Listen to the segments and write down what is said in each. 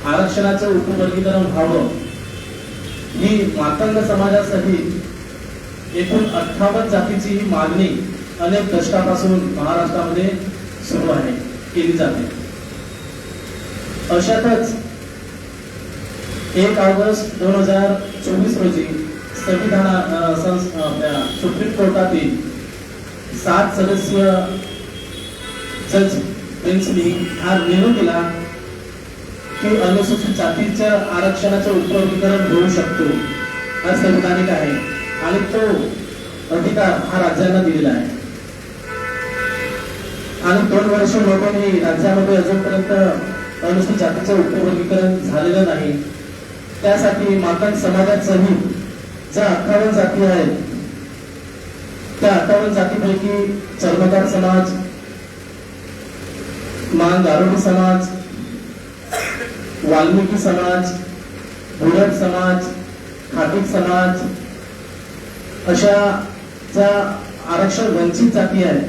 आरक्षणाचं उपवर्गीकरण व्हावं ही मातंग समाजासाठी एकूण 58 जातीची ही मागणी अनेक दशकापासून महाराष्ट्रामध्ये सुरू आहे, केली जाते. अशातच 1 ऑगस्ट 2024 रोजी सुप्रीम कोर्टातील 7 सदस्यीय जज बेंचनी हा निर्णय दिला की अनुसूचित जातीच्या आरक्षणाचं उपवर्गीकरण होऊ शकतो, हा संवैधानिक आहे आणि तो अधिकार हा राज्यांना दिलेला आहे. आणि 2 वर्ष लोकांनी राज्यामध्ये अजूनपर्यंत अनुसूचित जातीचं उपवर्गीकरण झालेलं नाही. त्यासाठी मातंग समाजाचंही ज्या 58 जाती आहेत त्या 58 जातीपैकी चर्मकार समाज, मान गारुडी समाज, वाल्मिकी समाज, बुडक समाज, खाटीक समाज अशा ज्या आरक्षण वंचित जाती आहेत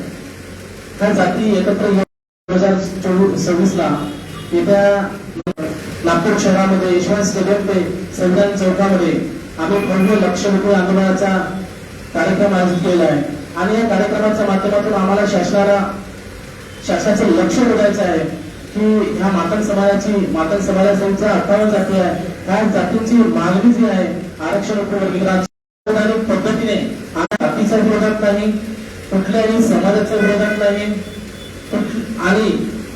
त्या जाती एकत्र 2026 ला येत्या नागपूर शहरामध्ये यशवंत स्टेडियम ते संविधान चौकामध्ये आम्ही 15 लाख रुपये अनुदानाचा कार्यक्रम आयोजित केला आहे. आणि या कार्यक्रमाच्या माध्यमातून आम्हाला शासनाचं लक्ष वेधायचं आहे की ह्या मातंग समाजाच्या 58 जाती आहे, ह्या जातींची मागणी जी आहे आरक्षण उपवर्गीकरणाची पद्धतीने जातीच्या विरोधात नाही, कुठल्याही समाजाच्या विरोधात नाही आणि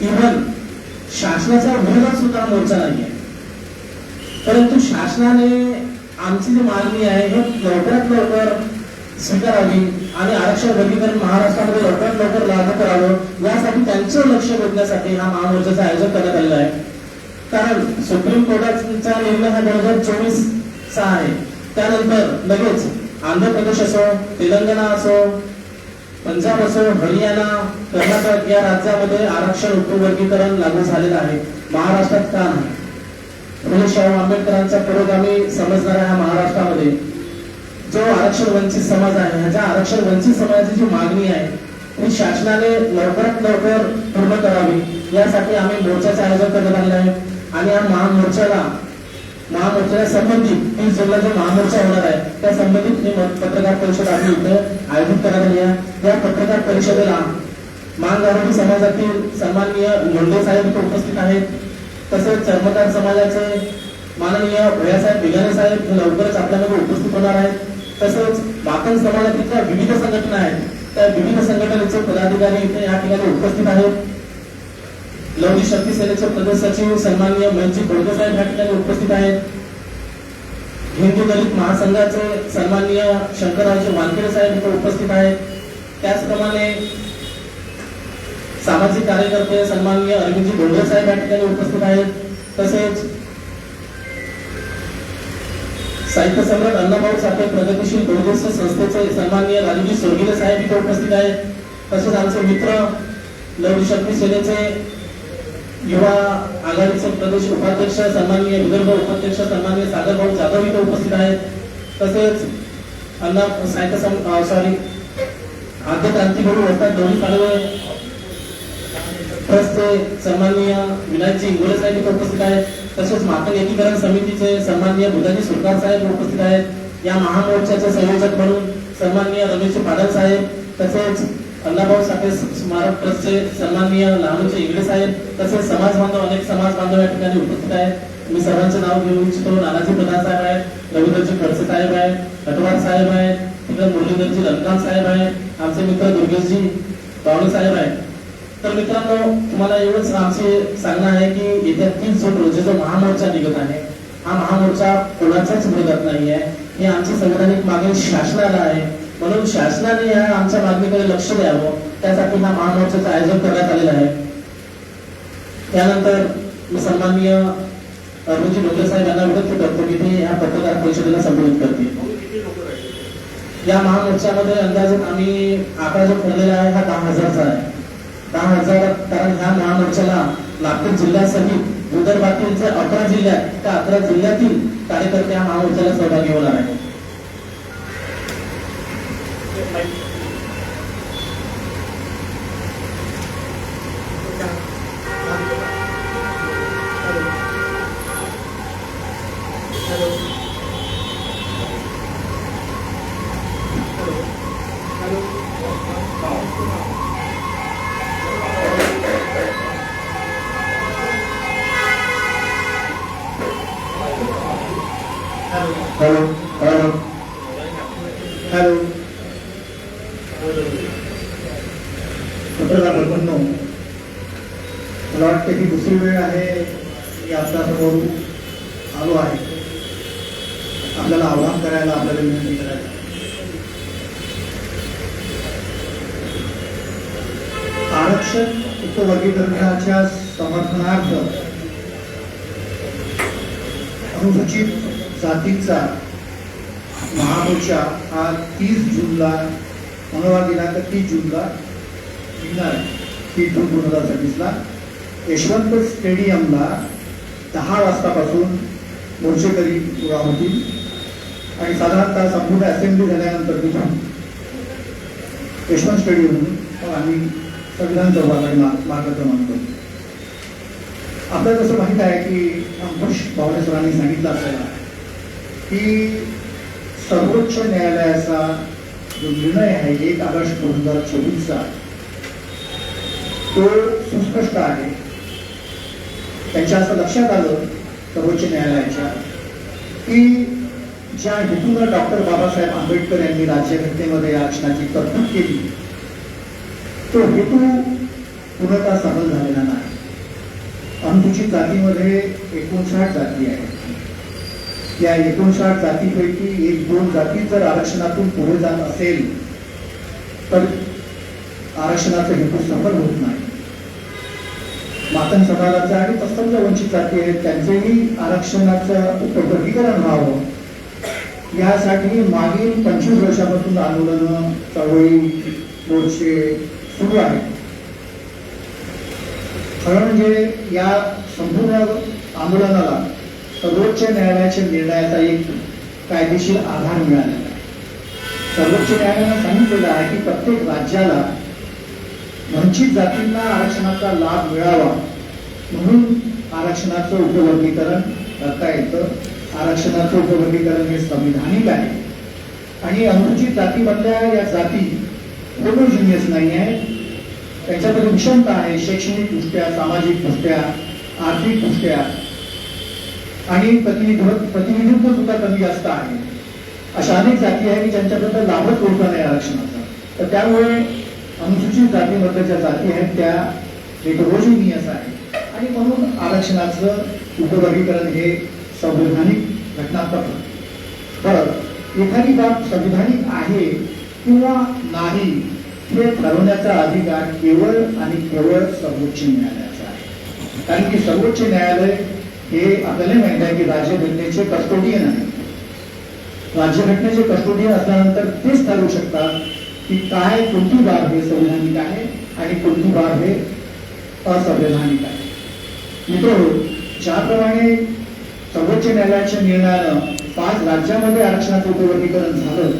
इव्हन शासनाच्या विरोधात सुद्धा मोर्चा नाहीये. परंतु शासनाने आमची जी मागणी आहे हे लवकरात लवकर स्वीकारावी आणि आरक्षण वर्गीकरण महाराष्ट्रामध्ये लवकरात लवकर लागू करावं यासाठी त्यांचं लक्ष वेधण्यासाठी हा महामोर्चाचं आयोजन करण्यात आलेलं आहे. कारण सुप्रीम कोर्टाचा निर्णय हा 2024 चा आहे. त्यानंतर लगेच आंध्र प्रदेश असो, तेलंगणा असो, पंजाब असो, हरियाणा, कर्नाटक या राज्यामध्ये आरक्षण उपवर्गीकरण लागू झालेलं आहे. महाराष्ट्रात का नाही? फुले शाहू आंबेडकरांचा पुरोगामी समजणाऱ्या ह्या महाराष्ट्रामध्ये जो आरक्षण वंचित समाज आहे, ह्याच्या आरक्षण वंचित समाजाची जी मागणी आहे ती शासनाने लवकरात लवकर पूर्ण करावी यासाठी आम्ही मोर्चाचं आयोजन करण्यात आलेलं आहे. आणि या महामोर्चाला संबंधित 30 जूनला जो महामोर्चा होणार आहे त्या संबंधित पत्रकार परिषद आम्ही इथे आयोजित करण्यात आली आहे. या पत्रकार परिषदेला मान गारुडी समाजातील सन्माननीय लोंढे साहेब इथे उपस्थित आहेत. तसेच चर्मकार समाजाचे माननीय भैयासाहेब बिगाने साहेब हे लवकरच आपल्यामध्ये उपस्थित होणार आहेत. तसेच मातंग समाजातील विविध संघटना आहेत त्या विविध संघटनेचे पदाधिकारी इथे या ठिकाणी उपस्थित आहेत. लवली शक्ती सेनेचे प्रदेश सचिव सन्माननीय महेशजी बोडके साहेब या ठिकाणी उपस्थित आहेत. हिंदू दलित महासंघाचे सन्माननीय शंकररावजी वानखेडे साहेब इथे उपस्थित आहेत. त्याचप्रमाणे सामाजिक कार्यकर्ते सन्माननीय अरविंदजी डोंगरे साहेब या ठिकाणी उपस्थित आहेत. तसेच साहित्य सम्राट अण्णाभाऊ साठे प्रगतीशील बहुउद्देशीय संस्थेचे सन्माननीय राजूजी सोरगिरे साहेब इथे उपस्थित आहेत. तसेच आमचे मित्र लवली शक्ती सेनेचे युवा आघाडीचे प्रदेश उपाध्यक्ष सन्माननीय विदर्भ उपाध्यक्ष सन्माननीय सागरभाऊ जाधव इथे उपस्थित आहेत. तसेच आद्य क्रांतिगुरू वस्ताद दोन्ही कालवे ट्रस्टचे सन्माननीय विनायकजी इंगोले साहेब इथे उपस्थित आहेत. तसेच मातंग एकीकरण समितीचे सन्माननीय बुधाजी सुरकार साहेब उपस्थित आहेत. या महामोर्चाचे संयोजक म्हणून सन्माननीय रमेशजी पाडल साहेब, तसेच अण्णाभाऊ साठे स्मारक ट्रस्टचे सन्माननीय लहानूजी इंगळे साहेब, तसेच समाज बांधव अनेक समाज बांधव या ठिकाणी उपस्थित आहेत. मी सर्वांचे नाव घेऊ इच्छितो. नानाजी प्रधान साहेब आहेत, रवींद्रजी खडसे साहेब आहेत, अटवार साहेब आहेत, तिकडे मुरलीधरजी लंकान साहेब आहेत, आमचे मित्र दुर्गेशजी बावळे साहेब आहेत. तर मित्रांनो, तुम्हाला एवढंच आमचे सांगणं आहे की येत्या 30 जून रोजी जो महामोर्चा निघत आहे हा महामोर्चा कोणाचाच विरोधात नाही आहे. ही आमची संवैधानिक मागणी शासनाला आहे. म्हणून शासनाने या आमच्या मागणीकडे लक्ष द्यावं त्यासाठी हा महामोर्चाचं आयोजन करण्यात आलेलं आहे. त्यानंतर मी सन्माननीय अरविंदजी डोंगरे साहेब यांना विनंती करतो की ते या पत्रकार परिषदेला संबोधित करतील. या महामोर्चामध्ये अंदाजे आम्ही आकडा जो ठरलेला आहे हा 10,000चा आहे. 10,000 कारण ह्या महामोर्चाला नागपूर जिल्ह्यासहित विदर्भातील जे 11 जिल्ह्यात त्या 11 जिल्ह्यातील कार्यकर्ते या महामोर्चाला सहभागी होणार आहेत. हॅलो हॅलो हॅलो पत्रकार बंधूंनो, मला वाटतं की दुसरी वेळ आहे की आपल्यासमोर आलो आहे आपल्याला आव्हान करायला, आपल्याला विनंती करायला. आरक्षण उपवर्गीकरणाच्या समर्थनार्थ अनुसूचित जातींचा महामोर्चा हा 30 जूनला, मंगळवार दिनांक 30 जूनला निघणार आहे. 30 जून 2026ला यशवंत स्टेडियमला 10 वाजतापासून मोर्चेकरी उभा होतील आणि साधारणतः संपूर्ण असेंब्ली झाल्यानंतर तिथून यशवंत स्टेडियमहून आम्ही संविधान चौकाकडे मार्गक्रमण करू. आपल्याला जसं माहीत आहे की अंकुश बावडे सरांनी सांगितलं असलेला की सर्वोच्च न्यायालयाचा जो निर्णय आहे 1 ऑगस्ट 2024चा तो सुस्पष्ट आहे. त्यांच्या असं लक्षात आलं सर्वोच्च न्यायालयाच्या की ज्या हेतूनं डॉक्टर बाबासाहेब आंबेडकर यांनी राज्यघटनेमध्ये आरक्षणाची तरतूद केली तो हेतू पूर्णतः सफल झालेला नाही. अनुसूचित जातीमध्ये 59 जाती आहेत. या 59 जातीपैकी 1-2 जाती जर आरक्षणातून पुढे जात असेल तर आरक्षणाचा हेतू सफल होत नाही. मातंग समाजाचा आणि तत्सम ज्या वंचित जाती आहेत त्यांचेही आरक्षणाचं उपवर्गीकरण व्हावं यासाठी मागील 25 वर्षापासून आंदोलन, चळवळी, मोर्चे सुरू आहेत. खरं म्हणजे या संपूर्ण आंदोलनाला सर्वोच्च न्यायालयाच्या निर्णयाचा एक कायदेशीर आधार मिळालेला आहे. सर्वोच्च न्यायालयाने सांगितलेलं आहे की प्रत्येक राज्याला वंचित जातींना आरक्षणाचा लाभ मिळावा म्हणून आरक्षणाचं उपवर्गीकरण करता येतं. आरक्षणाचं उपवर्गीकरण हे संविधानिक आहे आणि अनुसूचित जातीमधल्या या जाती होमोजिनियस नाही आहेत. त्यांच्यामध्ये विषमता आहे, शैक्षणिक दृष्ट्या, सामाजिक दृष्ट्या, आर्थिक दृष्ट्या आणि प्रतिनिधित्व सुद्धा कमी जास्त आहे. अशा अनेक जाती आहेत की ज्यांच्याबद्दल लाभच होता नाही आरक्षणाचा. तर त्यामुळे अनुसूचित जातीमधल्या ज्या जाती आहेत त्या हेटेरोजिनियस आहेत आणि म्हणून आरक्षणाचं उपवर्गीकरण हे संवैधानिक घटनात्मक. तर एखादी बाब संविधानिक आहे किंवा नाही हे ठरवण्याचा अधिकार केवळ आणि केवळ सर्वोच्च न्यायालयाचा आहे. कारण की सर्वोच्च न्यायालय हे आपल्याला माहित आहे की राज्यघटनेचे कस्टोडियन आहे. राज्यघटनेचे कस्टोडियन असल्यानंतर तेच ठरवू शकतात की काय, कोणती बाब हे संवैधानिक आहे आणि कोणती बाब हे असंवैधानिक आहे. मित्रांनो, ज्याप्रमाणे सर्वोच्च न्यायालयाच्या निर्णयानं 5 राज्यामध्ये आरक्षणाचं उपवर्गीकरण झालं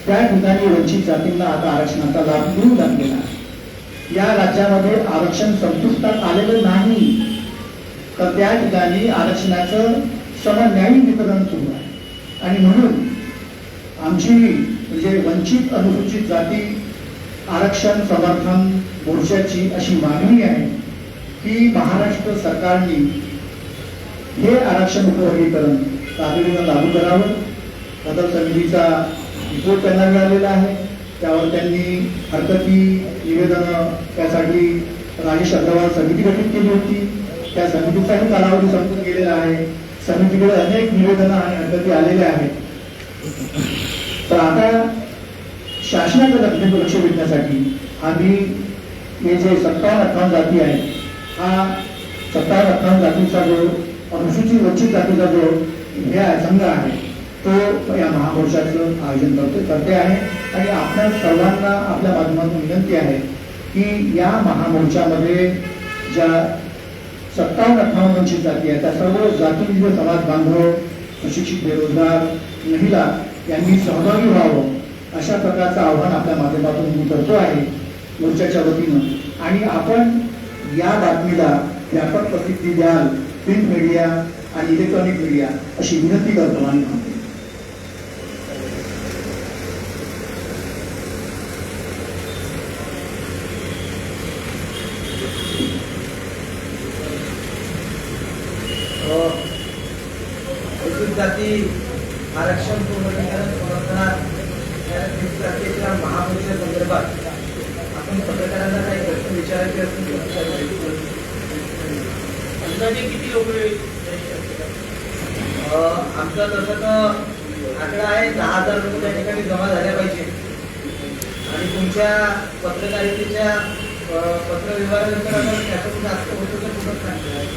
त्या ठिकाणी वंचित जातींना आता आरक्षणाचा लाभ मिळू लागलेला आहे. या राज्यामध्ये आरक्षण संपुष्टात आलेलं नाही तर त्या ठिकाणी आरक्षणाचं समन्यायी वितरण सुरू आहे आणि म्हणून आमची म्हणजे वंचित अनुसूचित जाती आरक्षण समर्थन मोर्चाची अशी मागणी आहे की महाराष्ट्र सरकारने हे आरक्षण उपवर्गीकरण तातडीनं लागू करावं. बदल समितीचा रिपोर्ट त्यांना मिळालेला आहे. त्यावर त्यांनी हरकती निवेदनं त्यासाठी राजेश अग्रवाल समिती गठीत केली होती. त्या समितीचाही कालावधी संपून गेलेला आहे. समितीकडे अनेक निवेदनं आणि हरकती आलेल्या आहेत. तर आता शासनाच्या लक्ष वेधण्यासाठी आम्ही हे जे 57-58 जाती आहेत हा 57-58 जातीचा जो अनुसूचित वंचित जातीचा जो हे संघ आहे तो या महामोर्चाचं आयोजन करते आहे आणि आपल्या सर्वांना आपल्या माध्यमातून विनंती आहे की या महामोर्चामध्ये ज्या 57-58 वंचित जाती आहेत त्या सर्व जातींचे समाज बांधव, सुशिक्षित, बेरोजगार, महिला यांनी सहभागी व्हावं अशा प्रकारचं आव्हान आपल्या माध्यमातून मी करतो आहे मोर्चाच्या वतीनं. आणि आपण या बातमीला व्यापक प्रसिद्धी द्याल, प्रिंट मीडिया आणि इलेक्ट्रॉनिक मीडिया अशी विनंती करतो आणि म्हणतो. जाती आरक्षण पूर्णपणे समर्थनात या 30 तारखेच्या महापुरुषा संदर्भात आपण पत्रकारांना काही प्रश्न विचारायचे असतील अंदाजे किती लोक आमचा तसं तर आकडा आहे 10,000 लोक त्या ठिकाणी जमा झाल्या पाहिजे आणि तुमच्या पत्रकारितेच्या पत्रव्यवहारानंतर आपण त्याच्यातून जास्त होतं तर कुठंच नाही.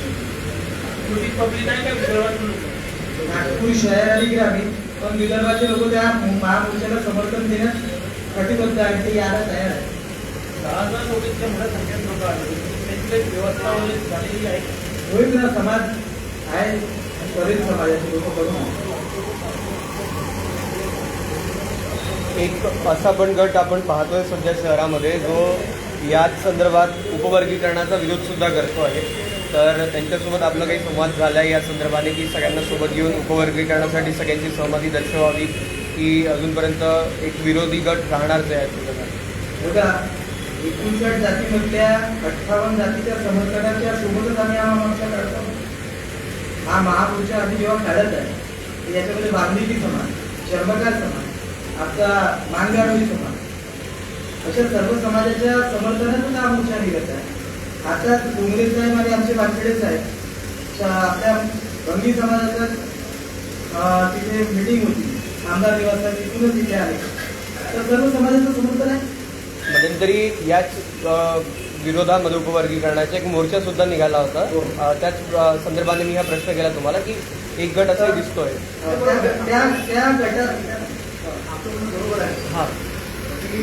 पब्लिक आहे का विदर्भातून नागपूर शहर आणि ग्रामीण पण विदर्भाचे लोक त्या महापुरुषाला समर्थन देण्यास कटिबद्ध आहे ते यायला तयार आहे. 10,000 लोक इतक्या मोठ्या संख्येत लोक आले त्यांची काही व्यवस्था वगैरे झालेली आहे. होईल ना समाज आहे बरेच समाजाचे लोक करून एक असा पण गट आपण पाहतोय सध्या शहरामध्ये जो याच संदर्भात उपवर्गीकरणाचा विरोध सुद्धा करतो आहे. तर त्यांच्यासोबत आपला काही संवाद झाला आहे या संदर्भाने की सगळ्यांना सोबत घेऊन उपवर्गीकरणासाठी सगळ्यांची सहमती दर्शवावी की अजूनपर्यंत एक विरोधी गट राहणारच आहे. बघा 59 जातीमधल्या 58 जातीच्या समर्थनाच्या सोबतच आम्ही हा मोर्चा काढतो. हा महापुरुषा आधी जेव्हा काढत आहे याच्यामध्ये वाल्मिकी समाज, चर्मकार समाज, आपला मानगाडोळी समाज अशा सर्व समाजाच्या समर्थनातून हा मोर्चा निघत आहे. आता डोंगरे साहेब आणि आमचे वानखेडे साहेब आपल्या बंगी समाजाच्या तिथे मीटिंग होती आमदार निवासात तिथूनच तिथे आले तर सर्व समाजाचं समर्थन आहे. मध्यंतरी याच विरोधामध्ये उपवर्गीकरणाचा एक मोर्चा सुद्धा निघाला होता. त्याच संदर्भाने मी हा प्रश्न केला तुम्हाला की एक गट असाही दिसतोय त्या गटात आपण बरोबर आहे हां की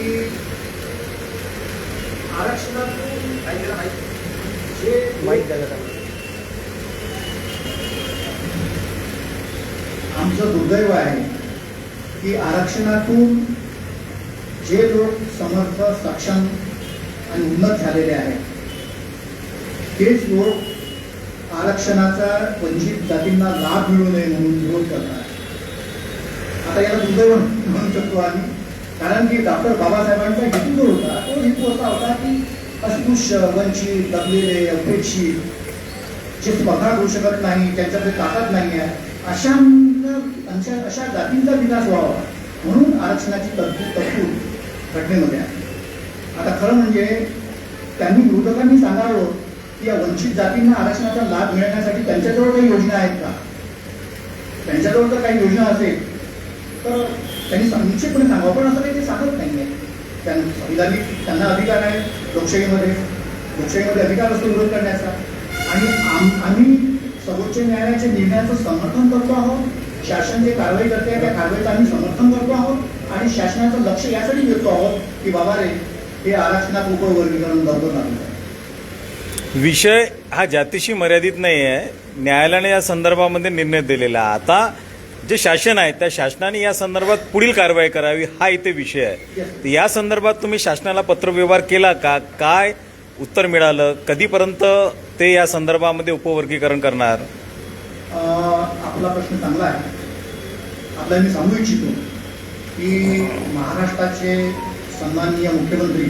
आरक्षणातून माहीत झालं का आमचं दुर्दैव आहे की आरक्षणातून जे लोक समर्थ सक्षम आणि उन्नत झालेले आहेत तेच लोक आरक्षणाचा वंचित जातींना लाभ मिळू नये म्हणून विरोध करतात. आता याला दुर्दैव म्हणू शकतो आम्ही कारण की डॉक्टर बाबासाहेबांचा हेतू जो होता तो हेतू असा होता की अस्पृश्य वंचित दबलेले अपेक्षित जे स्पर्धा करू शकत नाही त्यांच्याकडे ताकद नाही आहे अशा जातींचा विकास व्हावा म्हणून आरक्षणाची तरतूद घटनेमध्ये आहे. आता खरं म्हणजे त्यांनी विरोधकांनी सांगावं की या वंचित जातींना आरक्षणाचा लाभ मिळण्यासाठी त्यांच्याजवळ काही योजना आहेत का. त्यांच्याजवळ जर काही योजना असेल तर त्यांनी निश्चितपणे सांगावं पण असं काही ते सांगत नाही आहे. त्यांना अधिकार आहे लोकशाहीमध्ये अधिकार असतो विरोध करण्याचा आणि आम्ही सर्वोच्च न्यायालयाच्या निर्णयाचं समर्थन करतो आहोत. शासन जे कारवाई करते त्या कारवाईचं आम्ही समर्थन करतो आहोत आणि शासनाचं लक्ष यासाठी देतो आहोत की बाबा रे हे आरक्षणात उपवर्गीकरण लवकर लागू. विषय हा जातीशी मर्यादित नाही आहे. न्यायालयाने या संदर्भामध्ये निर्णय दिलेला. आता जे शासन आहे त्या शासनाने या संदर्भात पुढील कारवाई करावी हा इथे विषय आहे. या संदर्भात तुम्ही शासनाला पत्रव्यवहार केला का, काय उत्तर मिळालं, कधीपर्यंत ते या संदर्भामध्ये उपवर्गीकरण करणार? आपला प्रश्न चांगला आहे. आपल्याला मी सांगू इच्छितो की महाराष्ट्राचे सन्माननीय मुख्यमंत्री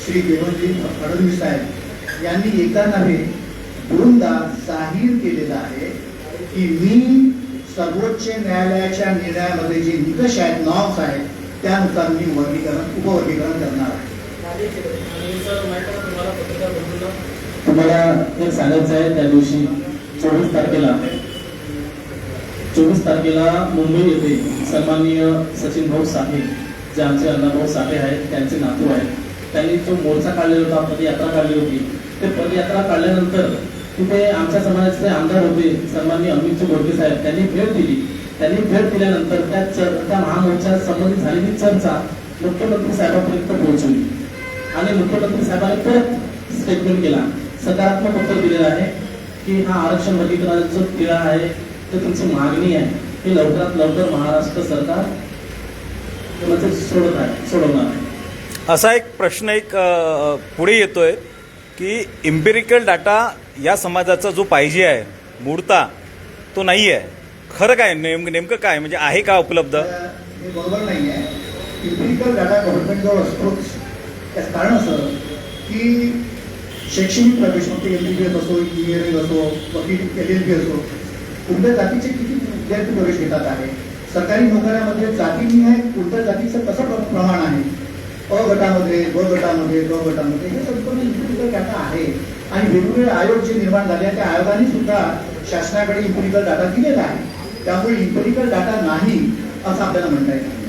श्री देवेंद्रजी फडणवीस साहेब यांनी एकदा नव्हे दोनदा जाहीर केलेलं आहे की मी सर्वोच्च न्यायालयाच्या निर्णयामध्ये जे निकष आहेत नॉर्म्स आहेत त्यानुसार मी उपवर्गीकरण करणार आहे. तुम्हाला एक सांगायचं आहे त्या दिवशी 24 तारखेला मुंबई येथे सन्माननीय सचिन भाऊ साठे जे आमचे अण्णाभाऊ साठे आहेत त्यांचे नातू आहेत त्यांनी जो मोर्चा काढलेला होता पदयात्रा काढली होती ते पदयात्रा काढल्यानंतर तिथे आमच्या समाजाचे आमदार होते सन्माननीय अमित गोडके साहेब त्यांनी भेट दिली. त्यांनी भेट दिल्यानंतर त्या महामोर्चा संबंधित झालेली चर्चा मुख्यमंत्री साहेबांपर्यंत पोहोचवली आणि मुख्यमंत्री साहेबांनी परत स्टेटमेंट केला सकारात्मक उत्तर दिलेलं आहे की हा आरक्षण वर्गीकरणाचा जो तिढा आहे ते तुमची मागणी आहे हे लवकरात लवकर महाराष्ट्र सरकार सोडवणार आहे. असा एक प्रश्न पुढे येतोय की इम्पेरिकल डाटा या समाजाचा जो पाहिजे आहे मूळता तो नाही आहे. खरं काय नेमकं काय म्हणजे आहे का उपलब्ध? हे बरोबर नाही आहे. इम्पेरिकल डाटा गव्हर्नमेंटजवळ असतोच. त्याचं कारण असं की शैक्षणिक प्रवेश मग ते MBBS असो इंजिनिअरिंग असो वकील LLB असो कुठल्या जातीचे किती विद्यार्थी प्रवेश घेतात आहे. सरकारी नोकऱ्यामध्ये जातीनिहाय कोणत्या जातीचं कसं प्रमाण आहे, अ गटामध्ये, ब गटामध्ये, ग गटामध्ये, हे संपूर्ण इम्पिरिकल डाटा आहे. आणि वेगवेगळे आयोग जे निर्माण झाले आहेत त्या आयोगाने सुद्धा शासनाकडे इम्पिरिकल डाटा दिलेला आहे. त्यामुळे इम्पिरिकल डाटा नाही असं आपल्याला म्हणता येईल.